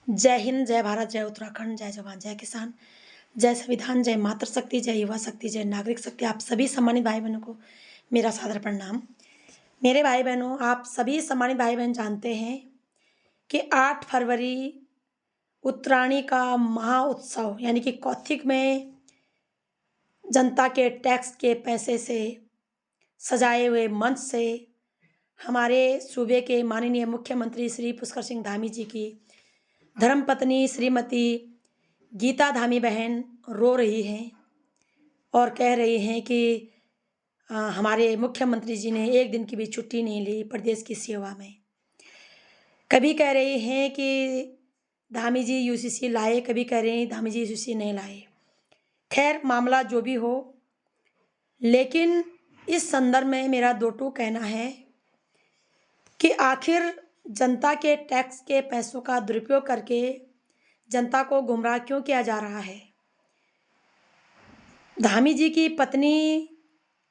जय हिंद, जय भारत, जय उत्तराखंड, जय जवान, जय किसान, जय संविधान, जय मातृशक्ति, जय युवा शक्ति, जय नागरिक शक्ति। आप सभी सम्मानित भाई बहनों को मेरा सादर प्रणाम। मेरे भाई बहनों, आप सभी सम्मानित भाई बहन जानते हैं कि 8 फरवरी उत्तरायणी का महा उत्सव यानी कि कौथिग में जनता के टैक्स के पैसे से सजाए हुए मंच से हमारे सूबे के माननीय मुख्यमंत्री श्री पुष्कर सिंह धामी जी की धर्मपत्नी श्रीमती गीता धामी बहन रो रही हैं और कह रही हैं कि हमारे मुख्यमंत्री जी ने एक दिन की भी छुट्टी नहीं ली प्रदेश की सेवा में। कभी कह रही हैं कि धामी जी यूसीसी लाए, कभी कह रहे हैं धामी जी यूसीसी नहीं लाए। खैर, मामला जो भी हो, लेकिन इस संदर्भ में मेरा दो टूक कहना है कि आखिर जनता के टैक्स के पैसों का दुरुपयोग करके जनता को गुमराह क्यों किया जा रहा है। धामी जी की पत्नी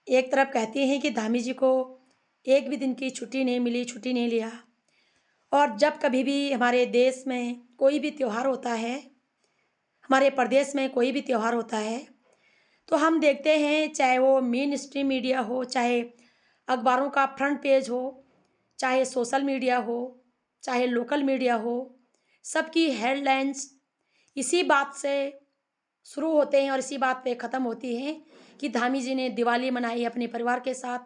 एक तरफ कहती हैं कि धामी जी को एक भी दिन की छुट्टी नहीं मिली, छुट्टी नहीं लिया, और जब कभी भी हमारे देश में कोई भी त्यौहार होता है, हमारे प्रदेश में कोई भी त्यौहार होता है, तो हम देखते हैं चाहे वो मेन स्ट्रीम मीडिया हो, चाहे अखबारों का फ्रंट पेज हो, चाहे सोशल मीडिया हो, चाहे लोकल मीडिया हो, सबकी हेडलाइंस इसी बात से शुरू होते हैं और इसी बात पे ख़त्म होती हैं कि धामी जी ने दिवाली मनाई अपने परिवार के साथ,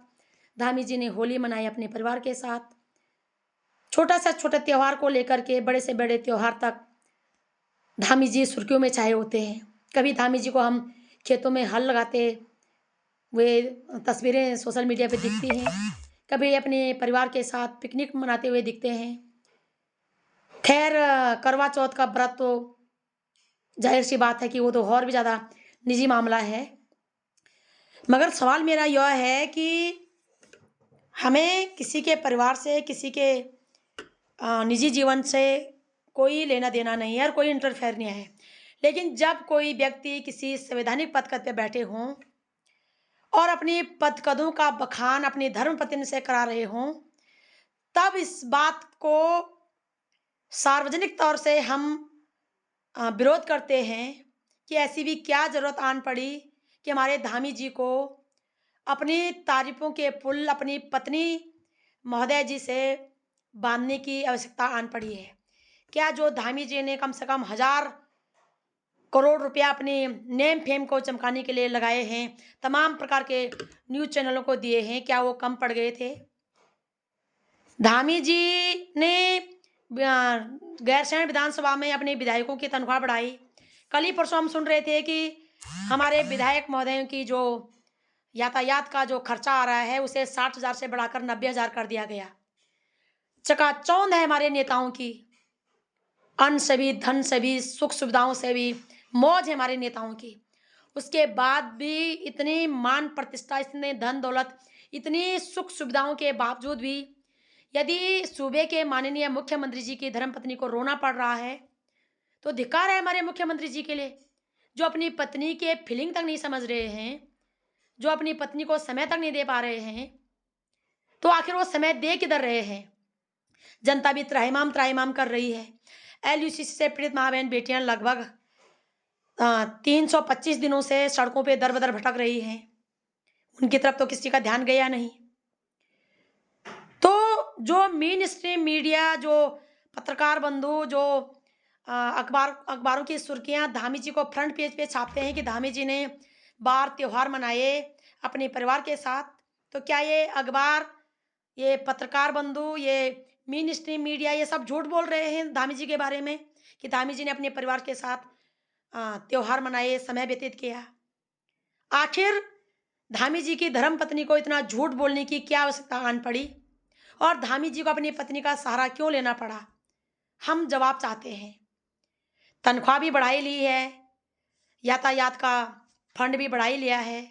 धामी जी ने होली मनाई अपने परिवार के साथ। छोटा से छोटे त्यौहार को लेकर के बड़े से बड़े त्यौहार तक धामी जी सुर्खियों में छाए होते हैं। कभी धामी जी को हम खेतों में हल लगाते हुए तस्वीरें सोशल मीडिया पे दिखती हैं, कभी अपने परिवार के साथ पिकनिक मनाते हुए दिखते हैं। खैर, करवा चौथ का व्रत तो जाहिर सी बात है कि वो तो और भी ज़्यादा निजी मामला है, मगर सवाल मेरा यह है कि हमें किसी के परिवार से, किसी के निजी जीवन से कोई लेना देना नहीं है और कोई इंटरफेयर नहीं है। लेकिन जब कोई व्यक्ति किसी संवैधानिक पद पे बैठे हों और अपनी पदकदों का बखान अपनी धर्मपत्नी से करा रहे हों, तब इस बात को सार्वजनिक तौर से हम विरोध करते हैं कि ऐसी भी क्या ज़रूरत आन पड़ी कि हमारे धामी जी को अपनी तारीफों के पुल अपनी पत्नी महोदय जी से बांधने की आवश्यकता आन पड़ी है। क्या जो धामी जी ने कम से कम 1000 करोड़ रुपया अपने नेम फेम को चमकाने के लिए लगाए हैं, तमाम प्रकार के न्यूज़ चैनलों को दिए हैं, क्या वो कम पड़ गए थे? धामी जी ने गैरसैंण विधानसभा में अपने विधायकों की तनख्वाह बढ़ाई। कल ही परसों हम सुन रहे थे कि हमारे विधायक महोदयों की जो यातायात का जो खर्चा आ रहा है उसे 60,000 से बढ़ाकर 90,000 कर दिया गया। चकाचौंध है हमारे नेताओं की, अन्न से भी, धन से भी, सुख सुविधाओं से भी मौज है हमारे नेताओं की। उसके बाद भी इतनी मान प्रतिष्ठा, इतने धन दौलत, इतनी सुख सुविधाओं के बावजूद भी यदि सूबे के माननीय मुख्यमंत्री जी की धर्मपत्नी को रोना पड़ रहा है, तो धिक्कार है हमारे मुख्यमंत्री जी के लिए, जो अपनी पत्नी के फीलिंग तक नहीं समझ रहे हैं, जो अपनी पत्नी को समय तक नहीं दे पा रहे हैं। तो आखिर वो समय दे किधर रहे हैं? जनता भी त्राहिमाम त्राहिमाम कर रही है। एलयूसीसी से पीड़ित माँ बहन बेटियां लगभग 325 दिनों से सड़कों पे दर बदर भटक रही हैं। उनकी तरफ तो किसी का ध्यान गया नहीं। तो जो मेन स्ट्रीम मीडिया, जो पत्रकार बंधु, जो अखबारों की सुर्खियां धामी जी को फ्रंट पेज पे छापते हैं कि धामी जी ने बार त्योहार मनाए अपने परिवार के साथ, तो क्या ये अखबार, ये पत्रकार बंधु, ये मेन स्ट्रीम मीडिया ये सब झूठ बोल रहे हैं धामी जी के बारे में कि धामी जी ने अपने परिवार के साथ त्योहार मनाए, समय व्यतीत किया? आखिर धामी जी की धर्मपत्नी को इतना झूठ बोलने की क्या आवश्यकता आन पड़ी और धामी जी को अपनी पत्नी का सहारा क्यों लेना पड़ा? हम जवाब चाहते हैं। तनख्वाह भी बढ़ाई ली है, यातायात का फंड भी बढ़ाई लिया है,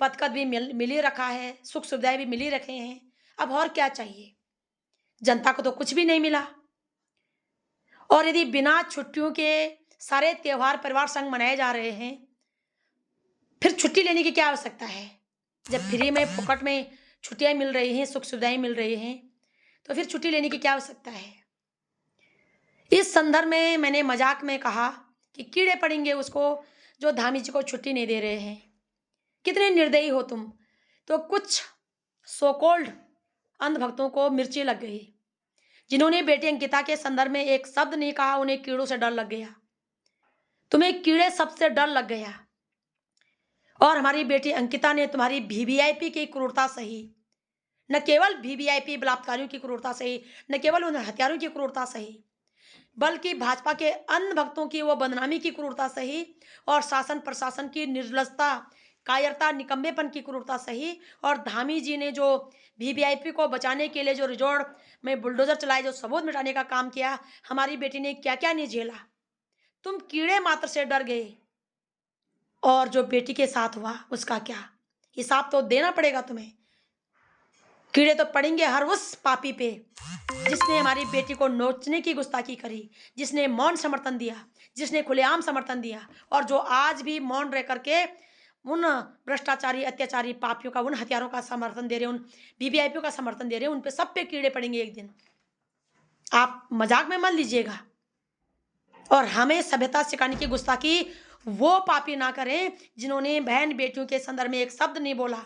पदकद भी मिल ही रखा है, सुख सुविधाएं भी मिल ही रखे हैं। अब और क्या चाहिए? जनता को तो कुछ भी नहीं मिला। और यदि बिना छुट्टियों के सारे त्योहार परिवार संग मनाए जा रहे हैं, फिर छुट्टी लेने की क्या आवश्यकता है? जब फ्री में फोकट में छुट्टियां मिल रही हैं, सुख सुविधाएं मिल रही हैं, तो फिर छुट्टी लेने की क्या आवश्यकता है? इस संदर्भ में मैंने मजाक में कहा कि कीड़े पड़ेंगे उसको जो धामी जी को छुट्टी नहीं दे रहे हैं। कितने निर्दयी हो तुम। तो कुछ सो कॉल्ड अंधभक्तों को मिर्ची लग गई। जिन्होंने बेटी अंकिता के संदर्भ में एक शब्द नहीं कहा, उन्हें कीड़ों से डर लग गया। तुम्हें कीड़े सबसे डर लग गया। और हमारी बेटी अंकिता ने तुम्हारी वीवीआईपी की क्रूरता सही, न केवल वीवीआईपी बलात्कारियों की क्रूरता सही, न केवल उन हत्यारों की क्रूरता सही, बल्कि भाजपा के अन्य भक्तों की वो बदनामी की क्रूरता सही, और शासन प्रशासन की निर्लजता, कायरता, निकम्मेपन की क्रूरता सही। और धामी जी ने जो वीवीआईपी को बचाने के लिए जो रिजॉर्ट में बुलडोजर चलाए, जो सबूत मिटाने का काम किया, हमारी बेटी ने क्या क्या नहीं झेला। तुम कीड़े मात्र से डर गए, और जो बेटी के साथ हुआ उसका क्या हिसाब तो देना पड़ेगा तुम्हें। कीड़े तो पड़ेंगे हर उस पापी पे जिसने हमारी बेटी को नोचने की गुस्ताखी करी, जिसने मौन समर्थन दिया, जिसने खुलेआम समर्थन दिया, और जो आज भी मौन रह करके उन भ्रष्टाचारी, अत्याचारी, पापियों का, उन हथियारों का समर्थन दे रहे, उन वीवीआईपी का समर्थन दे रहे, उन पे सब पे कीड़े पड़ेंगे एक दिन। आप मजाक में मत लीजिएगा। और हमें सभ्यता सिखाने की गुस्ताखी वो पापी ना करें जिन्होंने बहन बेटियों के संदर्भ में एक शब्द नहीं बोला,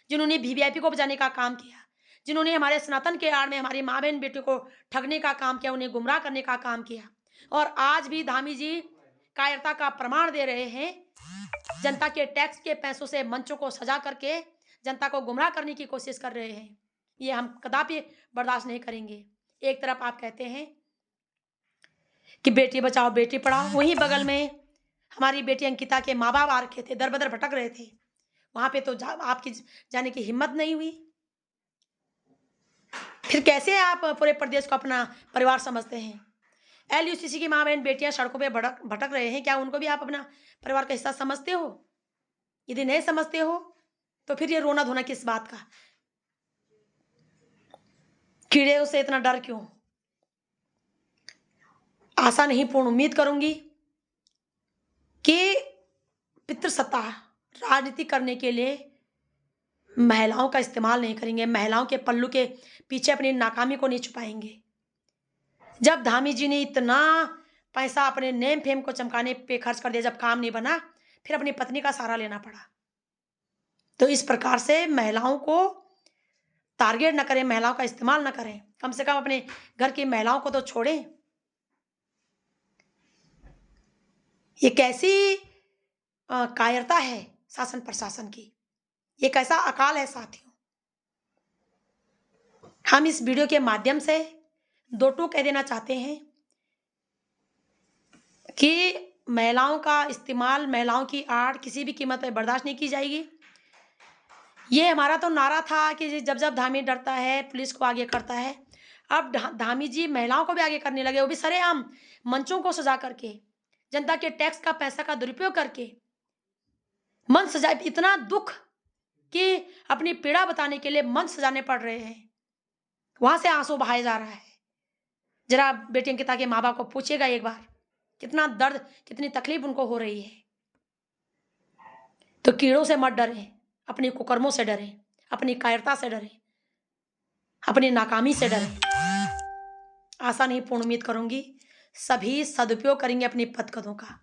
जिन्होंने वीवीआईपी को बचाने का काम किया, जिन्होंने हमारे सनातन के आड़ में हमारी माँ बहन बेटियों को ठगने का काम किया, उन्हें गुमराह करने का काम किया। और आज भी धामी जी कायरता का प्रमाण दे रहे हैं। जनता के टैक्स के पैसों से मंचों को सजा करके जनता को गुमराह करने की कोशिश कर रहे हैं। ये हम कदापि बर्दाश्त नहीं करेंगे। एक तरफ आप कहते हैं कि बेटी बचाओ बेटी पढ़ाओ, वहीं बगल में हमारी बेटी अंकिता के माँ बाप आ रखे थे, दर बदर भटक रहे थे, वहां पे तो आपकी जाने की हिम्मत नहीं हुई। फिर कैसे आप पूरे प्रदेश को अपना परिवार समझते हैं। एलयूसीसी की माँ बहन बेटियां सड़कों पे भटक रहे हैं, क्या उनको भी आप अपना परिवार का हिस्सा समझते हो? यदि नहीं समझते हो तो फिर ये रोना धोना किस बात का? कीड़े से इतना डर क्यों? आशा नहीं, पूर्ण उम्मीद करूंगी कि पितृसत्ता राजनीति करने के लिए महिलाओं का इस्तेमाल नहीं करेंगे, महिलाओं के पल्लू के पीछे अपनी नाकामी को नहीं छुपाएंगे। जब धामी जी ने इतना पैसा अपने नेम फेम को चमकाने पे खर्च कर दिया, जब काम नहीं बना, फिर अपनी पत्नी का सहारा लेना पड़ा। तो इस प्रकार से महिलाओं को टारगेट न करें, महिलाओं का इस्तेमाल न करें, कम से कम अपने घर की महिलाओं को तो छोड़ें। ये कैसी कायरता है शासन प्रशासन की, ये कैसा अकाल है साथियों। हम इस वीडियो के माध्यम से दो टूक कह देना चाहते हैं कि महिलाओं का इस्तेमाल, महिलाओं की आड़ किसी भी कीमत पर बर्दाश्त नहीं की जाएगी। ये हमारा तो नारा था कि जब जब धामी डरता है पुलिस को आगे करता है। अब धामी जी महिलाओं को भी आगे करने लगे, वो भी सरेआम मंचों को सजा करके, जनता के टैक्स का पैसा का दुरुपयोग करके मंच सजाए। इतना दुख कि अपनी पीड़ा बताने के लिए मंच सजाने पड़ रहे हैं, वहां से आंसू बहाए जा रहा है। जरा बेटी अंकिता के माँ बाप को पूछिएगा एक बार, कितना दर्द, कितनी तकलीफ उनको हो रही है। तो कीड़ों से मत डरें, अपनी कुकर्मों से डरें, अपनी कायरता से डरें, अपनी नाकामी से डरें। आशा नहीं, पूर्ण उम्मीद करूंगी सभी सदुपयोग करेंगे अपनी पदकदों का।